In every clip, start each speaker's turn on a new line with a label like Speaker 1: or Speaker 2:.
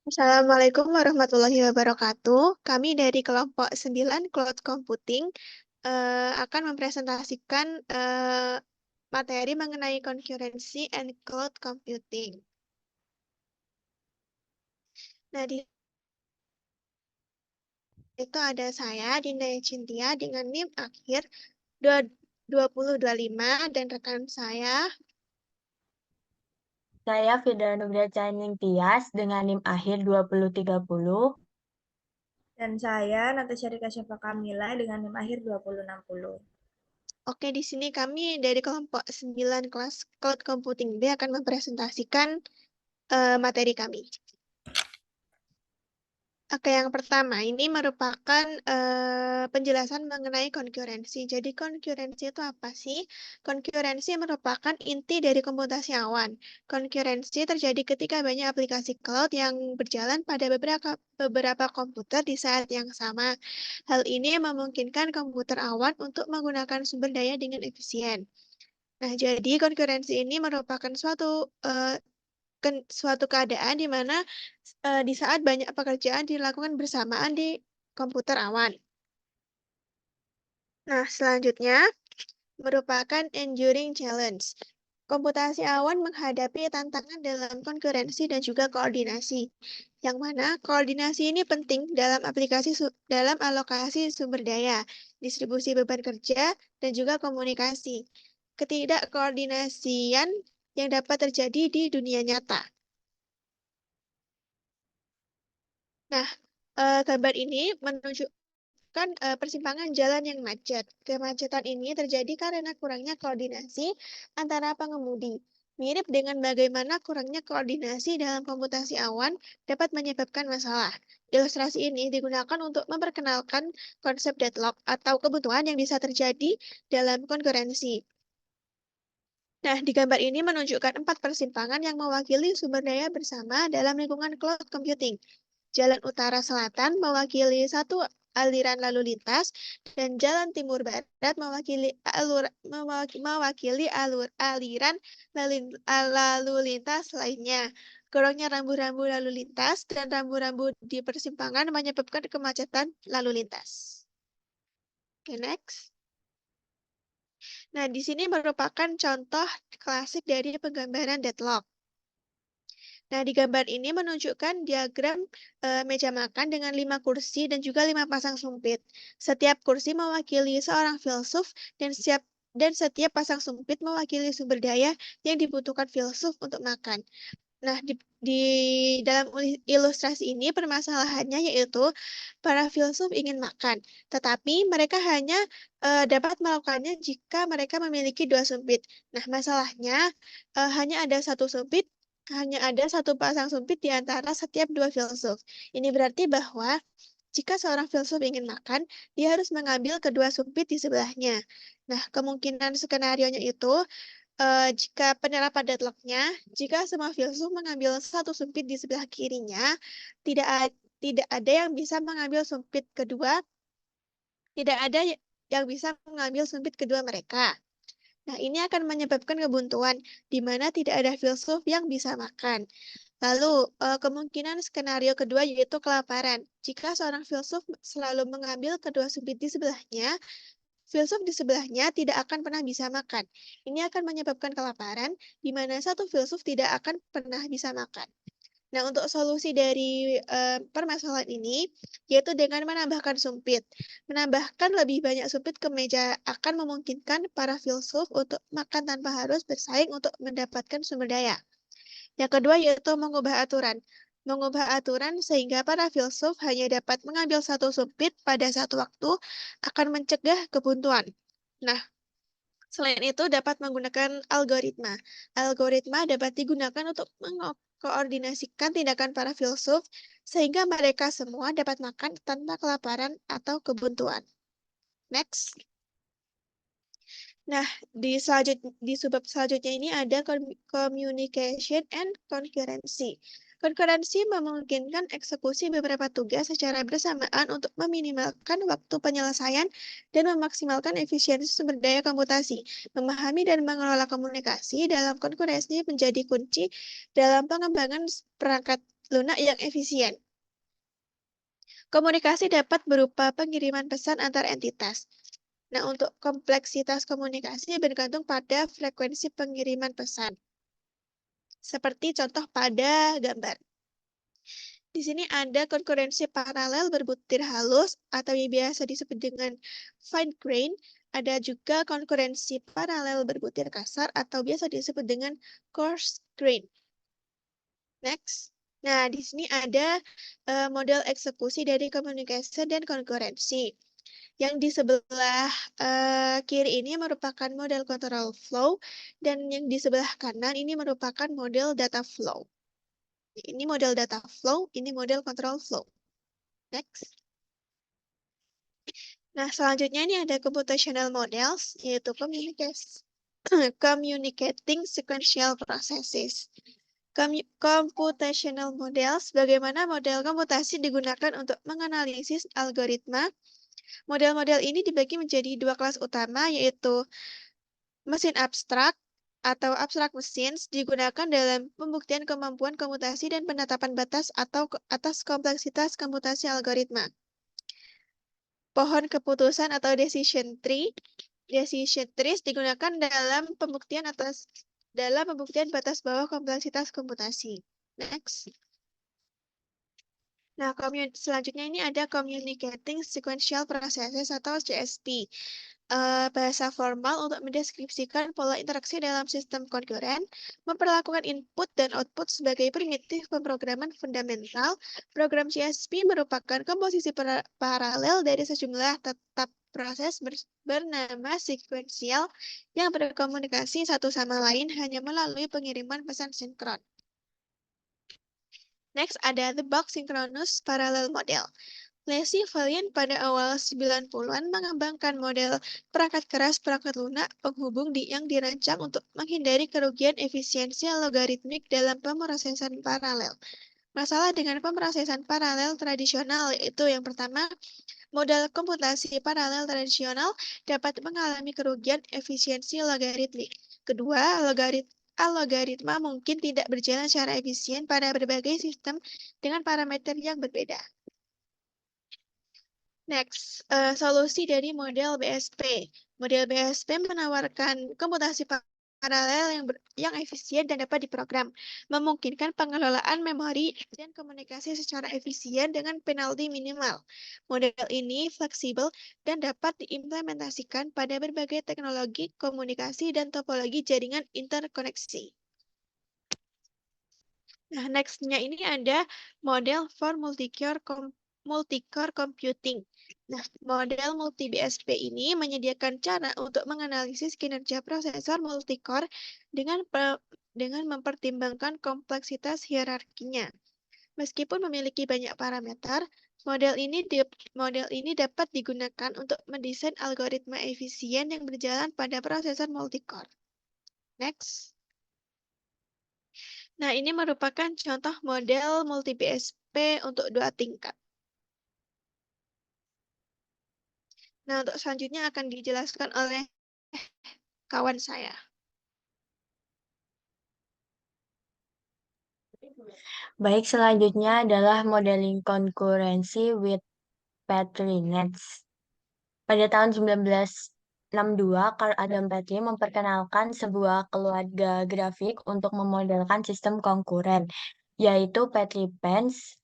Speaker 1: Assalamualaikum warahmatullahi wabarakatuh. Kami dari kelompok 9 Cloud Computing akan mempresentasikan materi mengenai concurrency and cloud computing. Nah, di itu ada saya, Dinda Cintia, dengan NIM akhir 2025 dan rekan saya.
Speaker 2: Saya Firda Nurdia Caning Tias dengan NIM akhir 2030.
Speaker 3: Dan saya, Natasha Rika Syafa Kamila dengan NIM akhir 2060.
Speaker 1: Oke, di sini kami dari kelompok 9 kelas Cloud Computing B akan mempresentasikan materi kami. Oke, yang pertama ini merupakan penjelasan mengenai konkurensi. Jadi konkurensi itu apa sih? Konkurensi merupakan inti dari komputasi awan. Konkurensi terjadi ketika banyak aplikasi cloud yang berjalan pada beberapa komputer di saat yang sama. Hal ini memungkinkan komputer awan untuk menggunakan sumber daya dengan efisien. Nah, jadi konkurensi ini merupakan suatu keadaan di mana di saat banyak pekerjaan dilakukan bersamaan di komputer awan. Nah, selanjutnya merupakan enduring challenge. Komputasi awan menghadapi tantangan dalam konkurensi dan juga koordinasi, yang mana koordinasi ini penting dalam alokasi sumber daya, distribusi beban kerja, dan juga komunikasi. Ketidakkoordinasian yang dapat terjadi di dunia nyata. Nah, gambar ini menunjukkan persimpangan jalan yang macet. Kemacetan ini terjadi karena kurangnya koordinasi antara pengemudi. Mirip dengan bagaimana kurangnya koordinasi dalam komputasi awan dapat menyebabkan masalah. Ilustrasi ini digunakan untuk memperkenalkan konsep deadlock atau kebutuhan yang bisa terjadi dalam konkurensi. Nah, di gambar ini menunjukkan 4 persimpangan yang mewakili sumber daya bersama dalam lingkungan cloud computing. Jalan utara selatan mewakili satu aliran lalu lintas dan jalan timur barat mewakili aliran lalu lintas lainnya. Kurangnya rambu-rambu lalu lintas dan rambu-rambu di persimpangan menyebabkan kemacetan lalu lintas. Oke, next. Nah, di sini merupakan contoh klasik dari penggambaran deadlock. Nah, di gambar ini menunjukkan diagram meja makan dengan 5 kursi dan juga 5 pasang sumpit. Setiap kursi mewakili seorang filsuf dan setiap pasang sumpit mewakili sumber daya yang dibutuhkan filsuf untuk makan. Nah, di dalam ilustrasi ini permasalahannya yaitu para filsuf ingin makan, tetapi mereka hanya dapat melakukannya jika mereka memiliki 2 sumpit. Nah, masalahnya hanya ada satu pasang sumpit di antara setiap 2 filsuf. Ini berarti bahwa jika seorang filsuf ingin makan, dia harus mengambil kedua sumpit di sebelahnya. Nah, kemungkinan skenario-nya itu jika penerapan deadlock-nya, jika semua filsuf mengambil satu sumpit di sebelah kirinya, tidak ada yang bisa mengambil sumpit kedua, tidak ada yang bisa mengambil sumpit kedua mereka. Nah, ini akan menyebabkan kebuntuan, di mana tidak ada filsuf yang bisa makan. Lalu, kemungkinan skenario kedua yaitu kelaparan. Jika seorang filsuf selalu mengambil kedua sumpit di sebelahnya, filsuf di sebelahnya tidak akan pernah bisa makan. Ini akan menyebabkan kelaparan, di mana satu filsuf tidak akan pernah bisa makan. Nah, untuk solusi dari permasalahan ini, yaitu dengan menambahkan sumpit. Menambahkan lebih banyak sumpit ke meja akan memungkinkan para filsuf untuk makan tanpa harus bersaing untuk mendapatkan sumber daya. Yang kedua yaitu mengubah aturan. Mengubah aturan sehingga para filsuf hanya dapat mengambil satu sumpit pada satu waktu akan mencegah kebuntuan. Nah, selain itu dapat menggunakan algoritma. Algoritma dapat digunakan untuk mengkoordinasikan tindakan para filsuf sehingga mereka semua dapat makan tanpa kelaparan atau kebuntuan. Next. Nah, di subbab selanjutnya ini ada communication and concurrency. Konkurensi memungkinkan eksekusi beberapa tugas secara bersamaan untuk meminimalkan waktu penyelesaian dan memaksimalkan efisiensi sumber daya komputasi. Memahami dan mengelola komunikasi dalam konkurensi menjadi kunci dalam pengembangan perangkat lunak yang efisien. Komunikasi dapat berupa pengiriman pesan antar entitas. Nah, untuk kompleksitas komunikasi bergantung pada frekuensi pengiriman pesan. Seperti contoh pada gambar. Di sini ada konkurensi paralel berbutir halus atau yang biasa disebut dengan fine grain. Ada juga konkurensi paralel berbutir kasar atau biasa disebut dengan coarse grain. Next. Nah, di sini ada model eksekusi dari komunikasi dan konkurensi. Yang di sebelah kiri ini merupakan model control flow, dan yang di sebelah kanan ini merupakan model data flow. Ini model data flow, ini model control flow. Next. Nah, selanjutnya ini ada computational models, yaitu communicating sequential processes. Computational models, bagaimana model komputasi digunakan untuk menganalisis algoritma. Model-model ini dibagi menjadi dua kelas utama, yaitu mesin abstrak atau abstract machines digunakan dalam pembuktian kemampuan komputasi dan penetapan batas atau atas kompleksitas komputasi algoritma. Pohon keputusan atau decision trees digunakan dalam pembuktian batas bawah kompleksitas komputasi. Next. Nah, selanjutnya ini ada Communicating Sequential Processes atau CSP. Bahasa formal untuk mendeskripsikan pola interaksi dalam sistem konkuren, memperlakukan input dan output sebagai primitif pemrograman fundamental. Program CSP merupakan komposisi paralel dari sejumlah tetap proses bernama sekuensial yang berkomunikasi satu sama lain hanya melalui pengiriman pesan sinkron. Next ada the bulk synchronous parallel model. Leslie Valiant pada awal 90-an mengembangkan model perangkat keras perangkat lunak penghubung yang dirancang untuk menghindari kerugian efisiensi logaritmik dalam pemrosesan paralel. Masalah dengan pemrosesan paralel tradisional yaitu yang pertama, model komputasi paralel tradisional dapat mengalami kerugian efisiensi logaritmik. Kedua, algoritma mungkin tidak berjalan secara efisien pada berbagai sistem dengan parameter yang berbeda. Next, solusi dari model BSP. Model BSP menawarkan komputasi paralel yang efisien dan dapat diprogram, memungkinkan pengelolaan memori dan komunikasi secara efisien dengan penalti minimal. Model ini fleksibel dan dapat diimplementasikan pada berbagai teknologi komunikasi dan topologi jaringan interkoneksi. Nah, next-nya ini ada model for multi-core computing. Nah, model multi-BSP ini menyediakan cara untuk menganalisis kinerja prosesor multi-core dengan mempertimbangkan kompleksitas hierarkinya. Meskipun memiliki banyak parameter, model ini dapat digunakan untuk mendesain algoritma efisien yang berjalan pada prosesor multi-core. Next. Nah, ini merupakan contoh model multi-BSP untuk dua tingkat. Nah, untuk selanjutnya akan dijelaskan oleh kawan saya.
Speaker 2: Baik, selanjutnya adalah modeling konkurensi with Petri nets. Pada tahun 1962, Carl Adam Petri memperkenalkan sebuah keluarga grafik untuk memodelkan sistem konkuren, yaitu Petri Pens.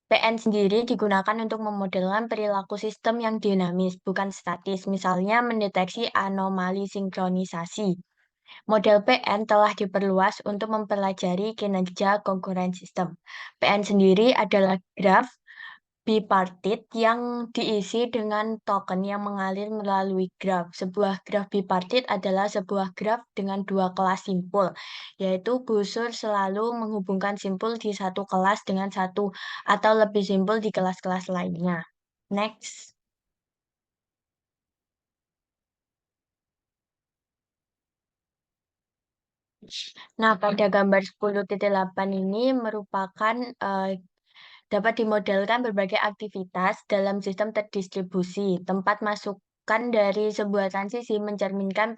Speaker 2: PN sendiri digunakan untuk memodelkan perilaku sistem yang dinamis, bukan statis, misalnya mendeteksi anomali sinkronisasi. Model PN telah diperluas untuk mempelajari kinerja konkuren sistem. PN sendiri adalah graf bipartit yang diisi dengan token yang mengalir melalui graf. Sebuah graf bipartit adalah sebuah graf dengan dua kelas simpul, yaitu busur selalu menghubungkan simpul di satu kelas dengan satu atau lebih simpul di kelas-kelas lainnya. Next. Nah, pada gambar 10.8 ini merupakan dapat dimodelkan berbagai aktivitas dalam sistem terdistribusi. Tempat masukan dari sebuah transisi mencerminkan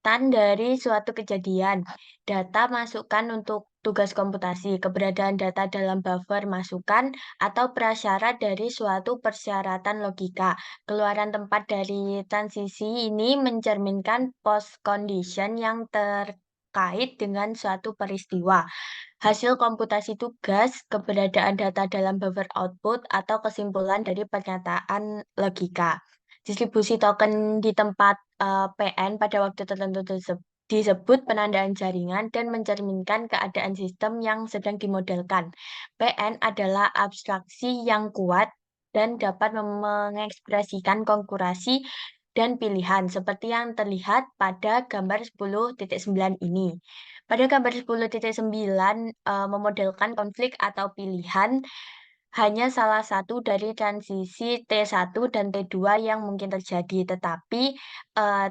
Speaker 2: kelanjutan dari suatu kejadian. Data masukkan untuk tugas komputasi, keberadaan data dalam buffer masukan, atau prasyarat dari suatu persyaratan logika. Keluaran tempat dari transisi ini mencerminkan post condition yang terkait dengan suatu peristiwa. Hasil komputasi tugas, keberadaan data dalam buffer output, atau kesimpulan dari pernyataan logika. Distribusi token di tempat PN pada waktu tertentu disebut penandaan jaringan dan mencerminkan keadaan sistem yang sedang dimodelkan. PN adalah abstraksi yang kuat dan dapat mengekspresikan konkurasi dan pilihan seperti yang terlihat pada gambar 10.9 ini. Pada gambar 10.9 memodelkan konflik atau pilihan hanya salah satu dari transisi T1 dan T2 yang mungkin terjadi, tetapi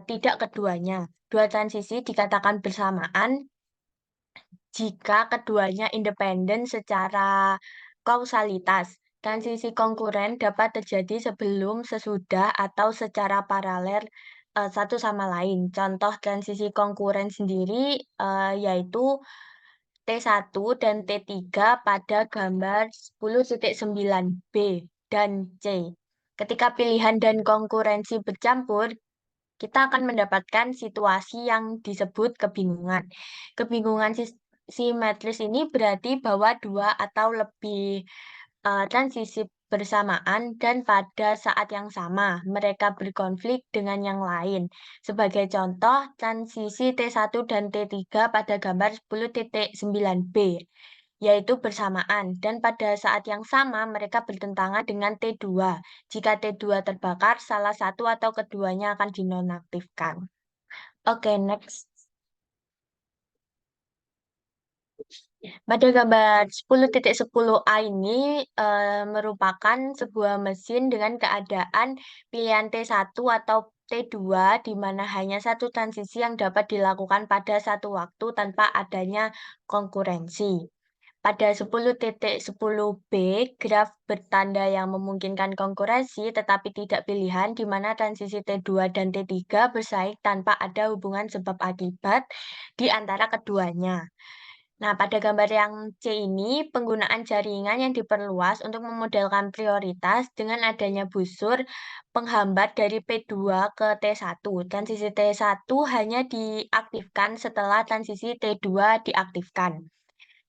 Speaker 2: tidak keduanya. Dua transisi dikatakan bersamaan jika keduanya independen secara kausalitas. Transisi konkuren dapat terjadi sebelum, sesudah, atau secara paralel satu sama lain. Contoh transisi konkuren sendiri yaitu T1 dan T3 pada gambar 10.9b dan C. Ketika pilihan dan konkurensi bercampur, kita akan mendapatkan situasi yang disebut kebingungan. Kebingungan simetris ini berarti bahwa dua atau lebih transisi bersamaan dan pada saat yang sama mereka berkonflik dengan yang lain. Sebagai contoh, transisi T1 dan T3 pada gambar 10.9b yaitu bersamaan dan pada saat yang sama mereka bertentangan dengan T2. Jika T2 terbakar, salah satu atau keduanya akan dinonaktifkan. Oke, next. Pada gambar 10.10a ini merupakan sebuah mesin dengan keadaan pilihan T1 atau T2 di mana hanya satu transisi yang dapat dilakukan pada satu waktu tanpa adanya konkurensi. Pada 10.10b, graf bertanda yang memungkinkan konkurensi tetapi tidak pilihan di mana transisi T2 dan T3 bersaing tanpa ada hubungan sebab akibat di antara keduanya. Nah, pada gambar yang C ini, penggunaan jaringan yang diperluas untuk memodelkan prioritas dengan adanya busur penghambat dari P2 ke T1. Transisi T1 hanya diaktifkan setelah transisi T2 diaktifkan.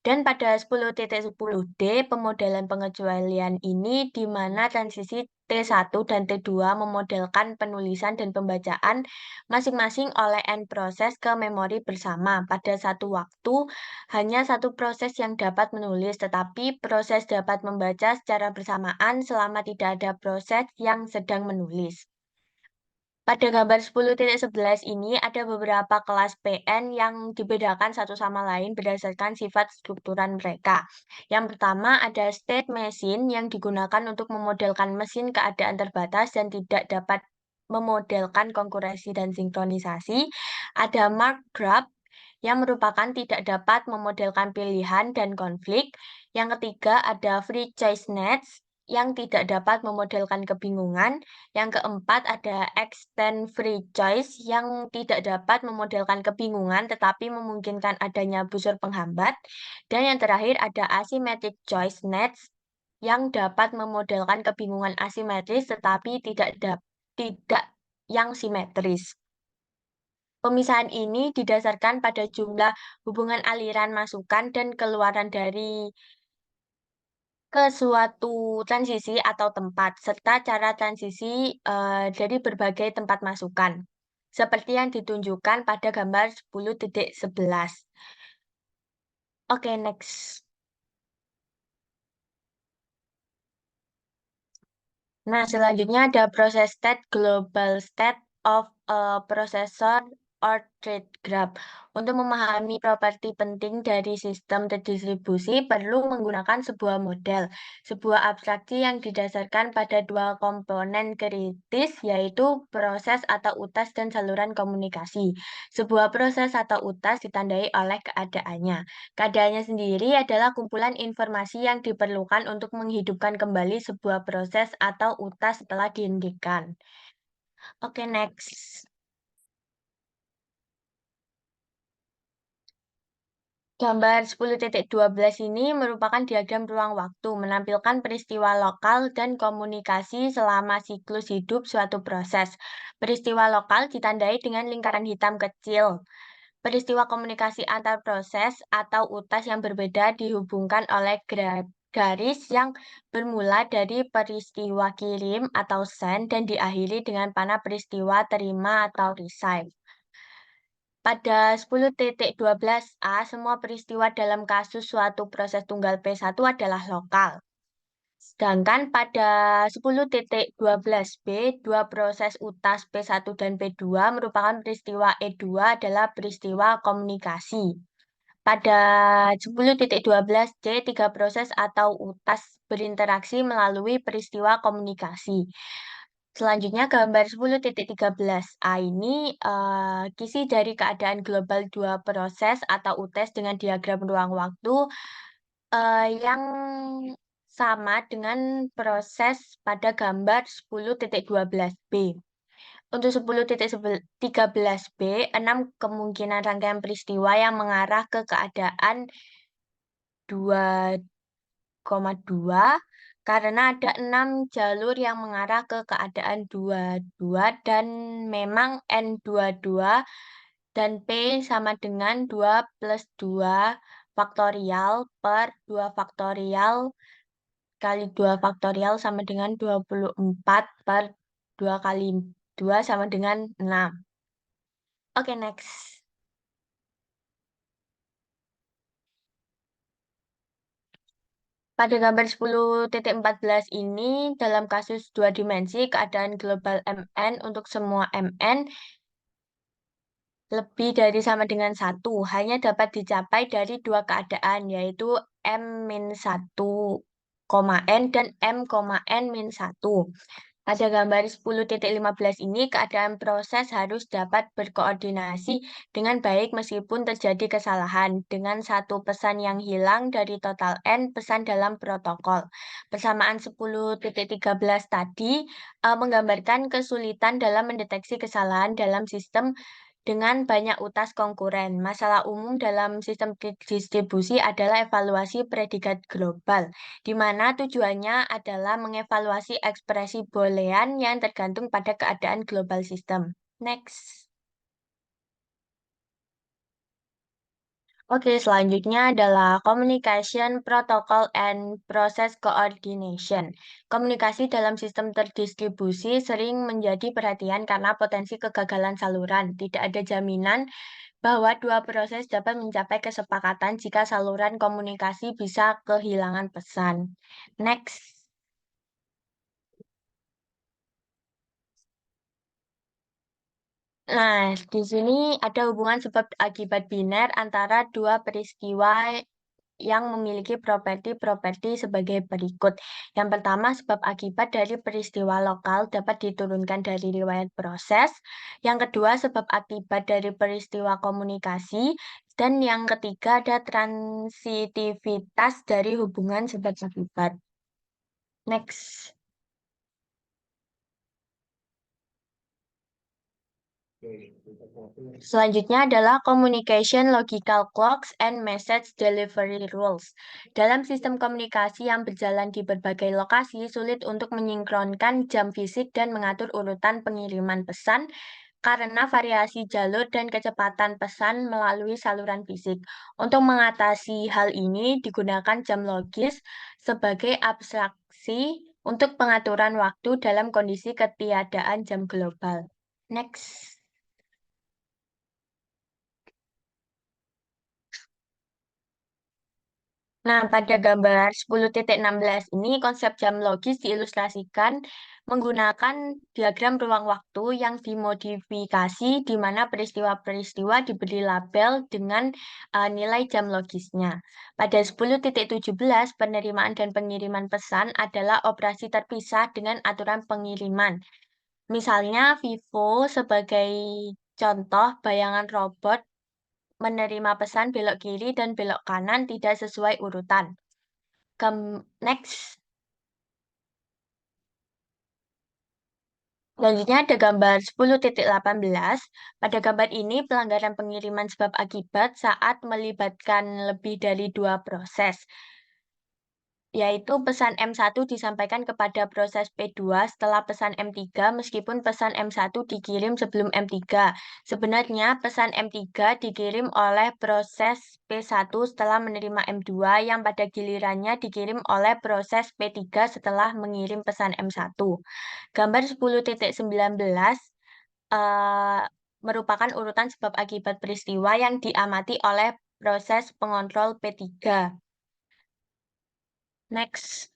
Speaker 2: Dan pada 10.10d, pemodelan pengecualian ini di mana transisi T1 dan T2 memodelkan penulisan dan pembacaan masing-masing oleh N proses ke memori bersama. Pada satu waktu, hanya satu proses yang dapat menulis, tetapi proses dapat membaca secara bersamaan selama tidak ada proses yang sedang menulis. Pada gambar 10.11 ini ada beberapa kelas PN yang dibedakan satu sama lain berdasarkan sifat strukturan mereka. Yang pertama ada state machine yang digunakan untuk memodelkan mesin keadaan terbatas dan tidak dapat memodelkan konkurensi dan sinkronisasi. Ada mark graph yang merupakan tidak dapat memodelkan pilihan dan konflik. Yang ketiga ada free choice nets yang tidak dapat memodelkan kebingungan. Yang keempat ada extend free choice yang tidak dapat memodelkan kebingungan tetapi memungkinkan adanya busur penghambat. Dan yang terakhir ada asymmetric choice nets yang dapat memodelkan kebingungan asimetris tetapi tidak yang simetris. Pemisahan ini didasarkan pada jumlah hubungan aliran masukan dan keluaran dari ke suatu transisi atau tempat, serta cara transisi dari berbagai tempat masukan, seperti yang ditunjukkan pada gambar 10.11. Oke, next. Nah, selanjutnya ada proses state, global state of a processor or trade graph. Untuk memahami properti penting dari sistem terdistribusi, perlu menggunakan sebuah model, sebuah abstraksi yang didasarkan pada dua komponen kritis, yaitu proses atau utas dan saluran komunikasi. Sebuah proses atau utas ditandai oleh keadaannya. Keadaannya sendiri adalah kumpulan informasi yang diperlukan untuk menghidupkan kembali sebuah proses atau utas setelah dihentikan. Oke, next. Gambar 10.12 ini merupakan diagram ruang waktu, menampilkan peristiwa lokal dan komunikasi selama siklus hidup suatu proses. Peristiwa lokal ditandai dengan lingkaran hitam kecil. Peristiwa komunikasi antar proses atau utas yang berbeda dihubungkan oleh garis yang bermula dari peristiwa kirim atau send dan diakhiri dengan panah peristiwa terima atau receive. Pada 10.12a, semua peristiwa dalam kasus suatu proses tunggal P1 adalah lokal. Sedangkan pada 10.12b, dua proses utas P1 dan P2 merupakan peristiwa E2 adalah peristiwa komunikasi. Pada 10.12c, tiga proses atau utas berinteraksi melalui peristiwa komunikasi. Selanjutnya gambar 10.13a ini kisi dari keadaan global dua proses atau UTS dengan diagram ruang waktu yang sama dengan proses pada gambar 10.12b. Untuk 10.13b, 6 kemungkinan rangkaian peristiwa yang mengarah ke keadaan 2,2 karena ada 6 jalur yang mengarah ke keadaan 22 dan memang N22 dan P sama dengan 2 plus 2 faktorial per 2 faktorial kali 2 faktorial sama dengan 24 per 2 kali 2 sama dengan 6. Oke, next. Pada gambar 10.14 ini, dalam kasus dua dimensi, keadaan global MN untuk semua MN lebih dari sama dengan 1 hanya dapat dicapai dari dua keadaan, yaitu M-1, N dan M,N-1. Pada gambar 10.15 ini, keadaan proses harus dapat berkoordinasi dengan baik meskipun terjadi kesalahan, dengan satu pesan yang hilang dari total N pesan dalam protokol. Persamaan 10.13 tadi menggambarkan kesulitan dalam mendeteksi kesalahan dalam sistem dengan banyak utas konkuren. Masalah umum dalam sistem distribusi adalah evaluasi predikat global, di mana tujuannya adalah mengevaluasi ekspresi boolean yang tergantung pada keadaan global sistem. Next. Oke, selanjutnya adalah Communication Protocol and Process Coordination. Komunikasi dalam sistem terdistribusi sering menjadi perhatian karena potensi kegagalan saluran. Tidak ada jaminan bahwa dua proses dapat mencapai kesepakatan jika saluran komunikasi bisa kehilangan pesan. Next. Nah, di sini ada hubungan sebab akibat biner antara dua peristiwa yang memiliki properti-properti sebagai berikut. Yang pertama, sebab akibat dari peristiwa lokal dapat diturunkan dari riwayat proses. Yang kedua, sebab akibat dari peristiwa komunikasi. Dan yang ketiga, ada transitivitas dari hubungan sebab akibat. Next. Selanjutnya adalah Communication Logical Clocks and Message Delivery Rules. Dalam sistem komunikasi yang berjalan di berbagai lokasi, sulit untuk menyinkronkan jam fisik dan mengatur urutan pengiriman pesan karena variasi jalur dan kecepatan pesan melalui saluran fisik. Untuk mengatasi hal ini, digunakan jam logis sebagai abstraksi untuk pengaturan waktu dalam kondisi ketiadaan jam global. Next. Nah, pada gambar 10.16 ini, konsep jam logis diilustrasikan menggunakan diagram ruang waktu yang dimodifikasi di mana peristiwa-peristiwa diberi label dengan nilai jam logisnya. Pada 10.17, penerimaan dan pengiriman pesan adalah operasi terpisah dengan aturan pengiriman. Misalnya, Vivo sebagai contoh bayangan robot menerima pesan belok kiri dan belok kanan tidak sesuai urutan. Next. Selanjutnya ada gambar 10.18. Pada gambar ini pelanggaran pengiriman sebab akibat saat melibatkan lebih dari dua proses, yaitu pesan M1 disampaikan kepada proses P2 setelah pesan M3 meskipun pesan M1 dikirim sebelum M3. Sebenarnya pesan M3 dikirim oleh proses P1 setelah menerima M2 yang pada gilirannya dikirim oleh proses P3 setelah mengirim pesan M1. Gambar 10.19 merupakan urutan sebab akibat peristiwa yang diamati oleh proses pengontrol P3. Next.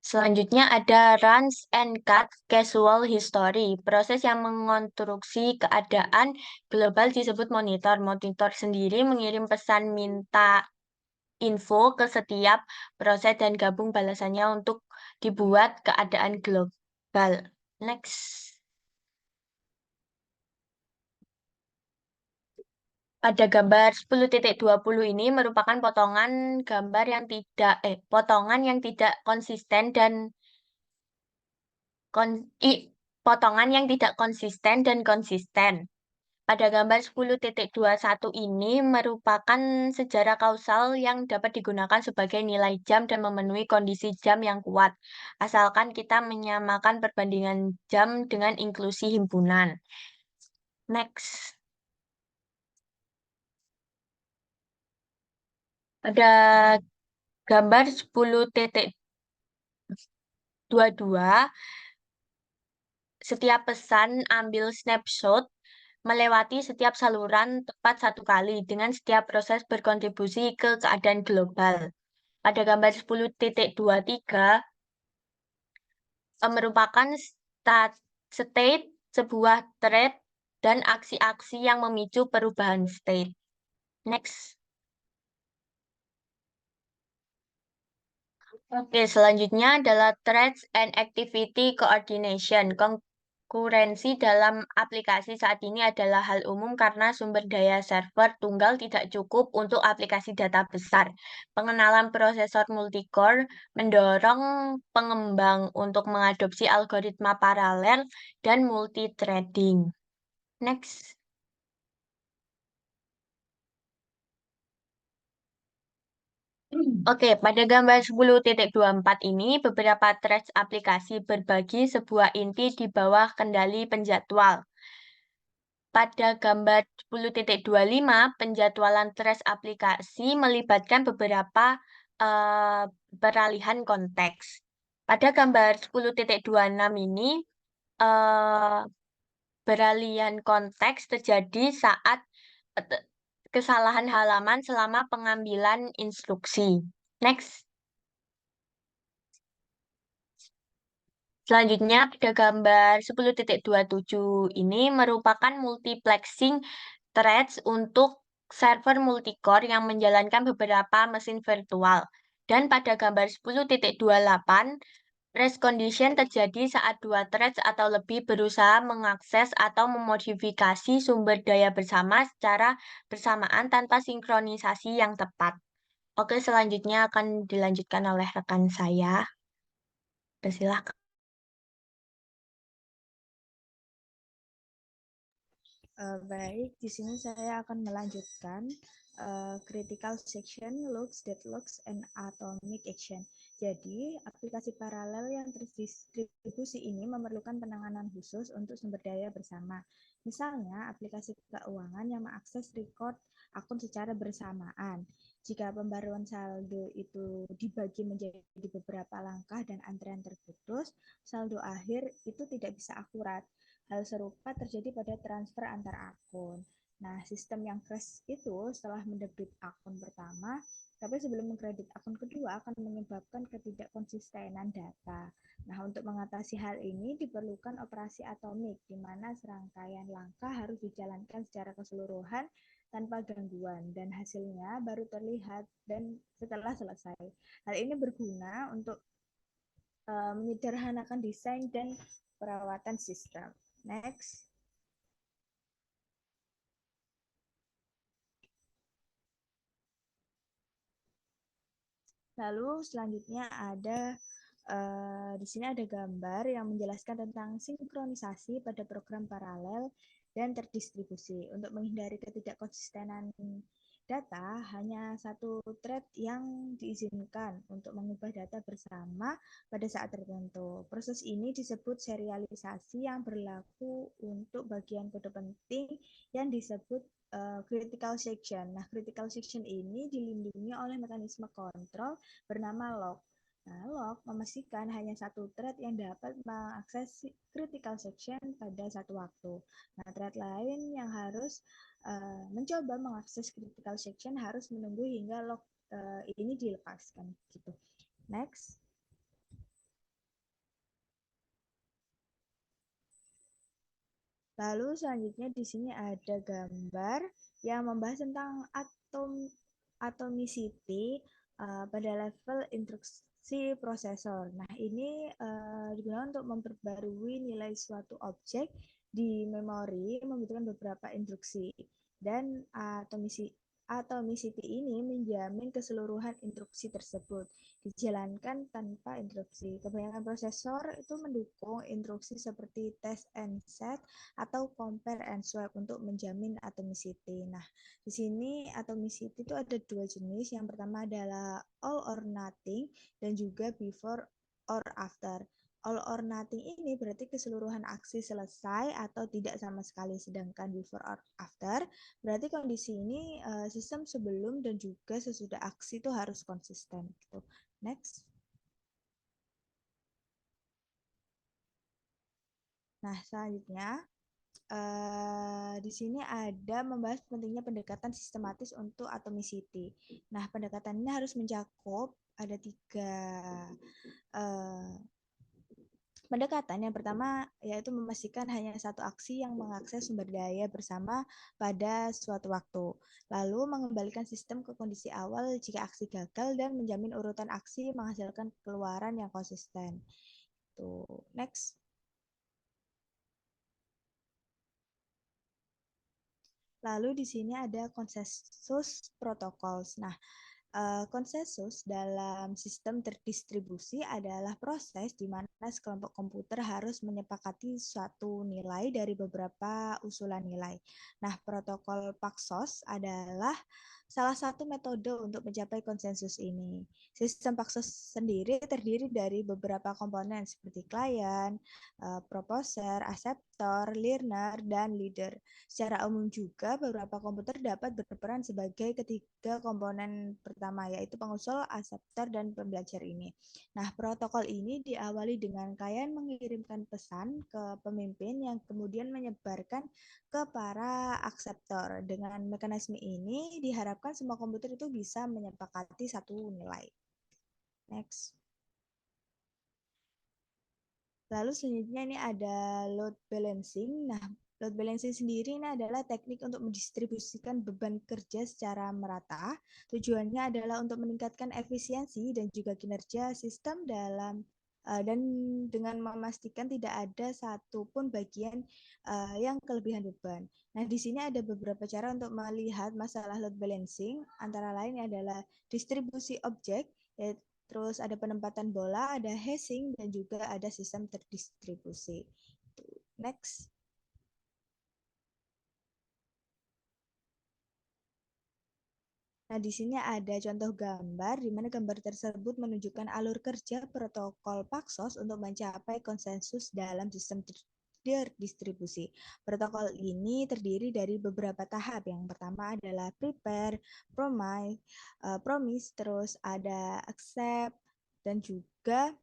Speaker 2: Selanjutnya ada runs and cut casual history. Proses yang mengonstruksi keadaan global disebut monitor. Monitor sendiri mengirim pesan minta info ke setiap proses dan gabung balasannya untuk dibuat keadaan global. Next. Pada gambar 10.20 ini merupakan potongan gambar yang potongan yang tidak konsisten dan potongan yang tidak konsisten dan konsisten. Pada gambar 10.21 ini merupakan sejarah kausal yang dapat digunakan sebagai nilai jam dan memenuhi kondisi jam yang kuat, asalkan kita menyamakan perbandingan jam dengan inklusi himpunan. Next. Pada gambar 10.22, setiap pesan ambil snapshot melewati setiap saluran tepat satu kali dengan setiap proses berkontribusi ke keadaan global. Pada gambar 10.23 merupakan state, sebuah thread, dan aksi-aksi yang memicu perubahan state. Next. Oke, selanjutnya adalah Threads and Activity Coordination. Konkurensi dalam aplikasi saat ini adalah hal umum karena sumber daya server tunggal tidak cukup untuk aplikasi data besar. Pengenalan prosesor multicore mendorong pengembang untuk mengadopsi algoritma paralel dan multithreading. Next. Oke, pada gambar 10.24 ini beberapa threads aplikasi berbagi sebuah inti di bawah kendali penjadwal. Pada gambar 10.25, penjadwalan threads aplikasi melibatkan beberapa peralihan konteks. Pada gambar 10.26 ini, peralihan konteks terjadi saat kesalahan halaman selama pengambilan instruksi. Next. Selanjutnya, pada gambar 10.27 ini merupakan multiplexing threads untuk server multicore yang menjalankan beberapa mesin virtual. Dan pada gambar 10.28, race condition terjadi saat dua threads atau lebih berusaha mengakses atau memodifikasi sumber daya bersama secara bersamaan tanpa sinkronisasi yang tepat. Oke, selanjutnya akan dilanjutkan oleh rekan saya. Silakan.
Speaker 3: Baik, di sini saya akan melanjutkan critical section, looks, deadlocks, and atomic action. Jadi, aplikasi paralel yang terdistribusi ini memerlukan penanganan khusus untuk sumber daya bersama. Misalnya, aplikasi keuangan yang mengakses record akun secara bersamaan. Jika pembaruan saldo itu dibagi menjadi beberapa langkah dan antrean terputus, saldo akhir itu tidak bisa akurat. Hal serupa terjadi pada transfer antar akun. Nah, sistem yang crash itu setelah mendebit akun pertama, tapi sebelum mengkredit akun kedua akan menyebabkan ketidakkonsistenan data. Nah, untuk mengatasi hal ini diperlukan operasi atomik, di mana serangkaian langkah harus dijalankan secara keseluruhan tanpa gangguan, dan hasilnya baru terlihat dan setelah selesai. Hal ini berguna untuk menyederhanakan desain dan perawatan sistem. Next. Lalu selanjutnya ada di sini ada gambar yang menjelaskan tentang sinkronisasi pada program paralel dan terdistribusi. Untuk menghindari ketidakkonsistenan data, hanya satu thread yang diizinkan untuk mengubah data bersama pada saat tertentu. Proses ini disebut serialisasi yang berlaku untuk bagian kode penting yang disebut critical section. Nah, critical section ini dilindungi oleh mekanisme kontrol bernama lock. Nah, lock memastikan hanya satu thread yang dapat mengakses critical section pada satu waktu. Nah, thread lain yang harus mencoba mengakses critical section harus menunggu hingga lock ini dilepaskan. Gitu. Next. Lalu selanjutnya di sini ada gambar yang membahas tentang atomicity pada level instruksi prosesor. Nah, ini digunakan untuk memperbarui nilai suatu objek di memori membutuhkan beberapa instruksi. Dan atomicity ini menjamin keseluruhan instruksi tersebut dijalankan tanpa instruksi. Kebanyakan prosesor itu mendukung instruksi seperti test and set atau compare and swap untuk menjamin atomicity. Nah, di sini atomicity itu ada dua jenis. Yang pertama adalah all or nothing dan juga before or after. All or nothing ini berarti keseluruhan aksi selesai atau tidak sama sekali. Sedangkan before or after berarti kondisi ini sistem sebelum dan juga sesudah aksi itu harus konsisten. Gitu. Next. Nah, selanjutnya di sini ada membahas pentingnya pendekatan sistematis untuk atomicity. Nah, pendekatan ini harus mencakup ada tiga pendekatan. Yang pertama yaitu memastikan hanya satu aksi yang mengakses sumber daya bersama pada suatu waktu. Lalu mengembalikan sistem ke kondisi awal jika aksi gagal dan menjamin urutan aksi menghasilkan keluaran yang konsisten. Tuh, next. Lalu di sini ada konsensus protocols. Nah, konsensus dalam sistem terdistribusi adalah proses di mana sekelompok komputer harus menyepakati suatu nilai dari beberapa usulan nilai. Nah, protokol Paxos adalah salah satu metode untuk mencapai konsensus ini. Sistem Paxos sendiri terdiri dari beberapa komponen seperti klien, proposer, akseptor, learner, dan leader. Secara umum juga beberapa komputer dapat berperan sebagai ketiga komponen pertama, yaitu pengusul, akseptor, dan pembelajar ini. Nah, protokol ini diawali dengan klien mengirimkan pesan ke pemimpin yang kemudian menyebarkan ke para akseptor. Dengan mekanisme ini diharapkan semua komputer itu bisa menyepakati satu nilai. Next. Lalu selanjutnya ini ada load balancing. Nah, load balancing sendiri ini adalah teknik untuk mendistribusikan beban kerja secara merata. Tujuannya adalah untuk meningkatkan efisiensi dan juga kinerja sistem dan dengan memastikan tidak ada satupun bagian yang kelebihan beban. Nah, di sini ada beberapa cara untuk melihat masalah load balancing. Antara lain adalah distribusi objek, terus ada penempatan bola, ada hashing, dan juga ada sistem terdistribusi. Next. Nah, di sini ada contoh gambar, di mana gambar tersebut menunjukkan alur kerja protokol Paxos untuk mencapai konsensus dalam sistem terdistribusi. Protokol ini terdiri dari beberapa tahap. Yang pertama adalah prepare, promise, terus ada accept, dan juga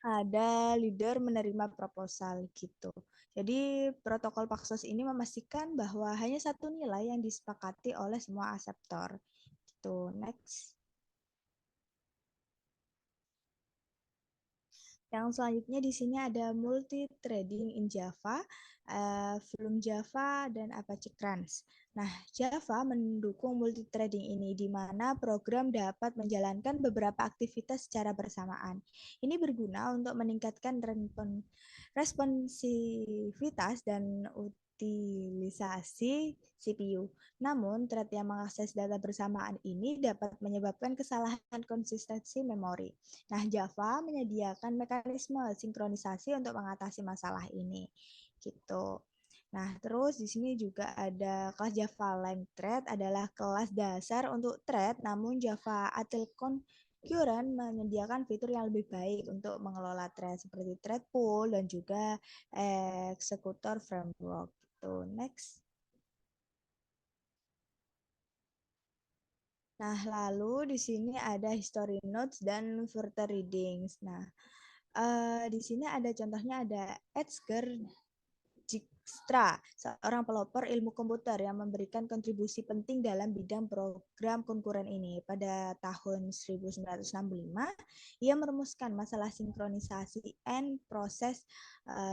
Speaker 3: ada leader menerima proposal gitu. Jadi protokol Paxos ini memastikan bahwa hanya satu nilai yang disepakati oleh semua akseptor. Gitu. Next. Yang selanjutnya di sini ada multi-threading in Java, Flume Java, dan Apache Crunch. Nah, Java mendukung multi-threading ini, di mana program dapat menjalankan beberapa aktivitas secara bersamaan. Ini berguna untuk meningkatkan responsivitas dan priorisasi CPU. Namun, thread yang mengakses data bersamaan ini dapat menyebabkan kesalahan konsistensi memori. Nah, Java menyediakan mekanisme sinkronisasi untuk mengatasi masalah ini. Gitu. Nah, terus di sini juga ada kelas Java Lang Thread adalah kelas dasar untuk thread, namun Java Util Concurrent menyediakan fitur yang lebih baik untuk mengelola thread seperti thread pool dan juga executor framework. Gitu. Next. Nah, lalu di sini ada history notes dan further readings. Nah, di sini ada contohnya ada Edgar Dijkstra, seorang pelopor ilmu komputer yang memberikan kontribusi penting dalam bidang program konkuren ini. Pada tahun 1965, ia merumuskan masalah sinkronisasi end proses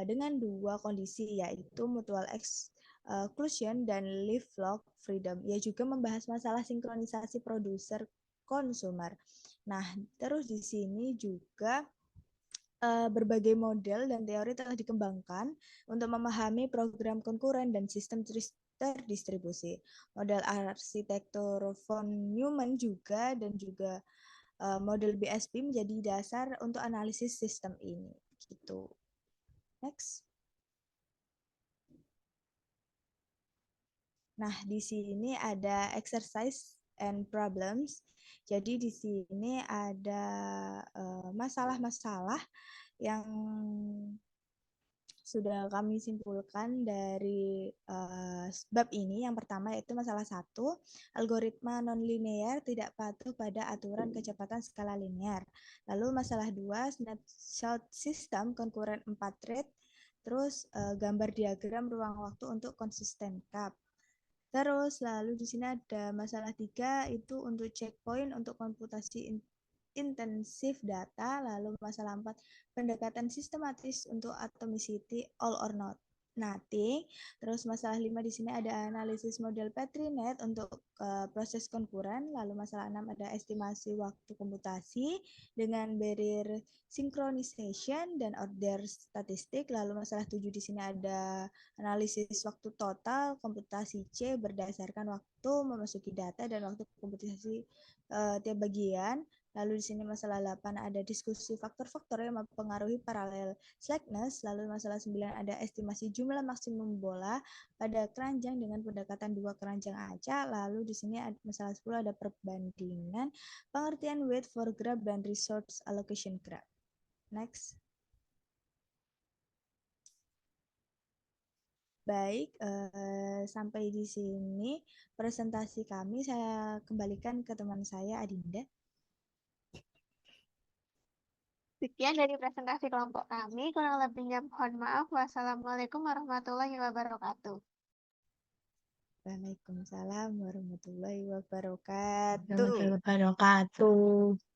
Speaker 3: dengan dua kondisi, yaitu mutual exclusion dan leave-lock freedom. Ia juga membahas masalah sinkronisasi produser konsumer. Nah, terus di sini juga berbagai model dan teori telah dikembangkan untuk memahami program konkuren dan sistem terdistribusi. Model arsitektur von Neumann juga dan juga model BSP menjadi dasar untuk analisis sistem ini. Gitu. Next. Nah, di sini ada exercise and problems. Jadi di sini ada masalah-masalah yang sudah kami simpulkan dari bab ini. Yang pertama yaitu masalah 1, algoritma nonlinear tidak patuh pada aturan kecepatan skala linear. Lalu masalah 2, snapshot system konkuren 4 thread. Terus gambar diagram ruang waktu untuk konsisten cap. Terus lalu di sini ada masalah 3 itu untuk checkpoint untuk komputasi intensif data. Lalu masalah 4 pendekatan sistematis untuk atomicity all or not nothing. Terus masalah 5 di sini ada analisis model PetriNet untuk proses konkuren. Lalu masalah 6 ada estimasi waktu komputasi dengan barrier synchronization dan order statistik. Lalu masalah 7 di sini ada analisis waktu total komputasi C berdasarkan waktu memasuki data dan waktu komputasi tiap bagian. Lalu di sini masalah 8 ada diskusi faktor-faktor yang mempengaruhi parallel slackness. Lalu masalah 9 ada estimasi jumlah maksimum bola pada keranjang dengan pendekatan 2 keranjang acak. Lalu di sini masalah 10 ada perbandingan pengertian weight for graph dan resource allocation graph. Next. Baik, sampai di sini presentasi kami. Saya kembalikan ke teman saya, Adinda.
Speaker 1: Sekian dari presentasi kelompok kami. Kurang lebihnya mohon maaf. Wassalamualaikum warahmatullahi wabarakatuh.
Speaker 3: Waalaikumsalam warahmatullahi wabarakatuh.
Speaker 2: Warahmatullahi wabarakatuh.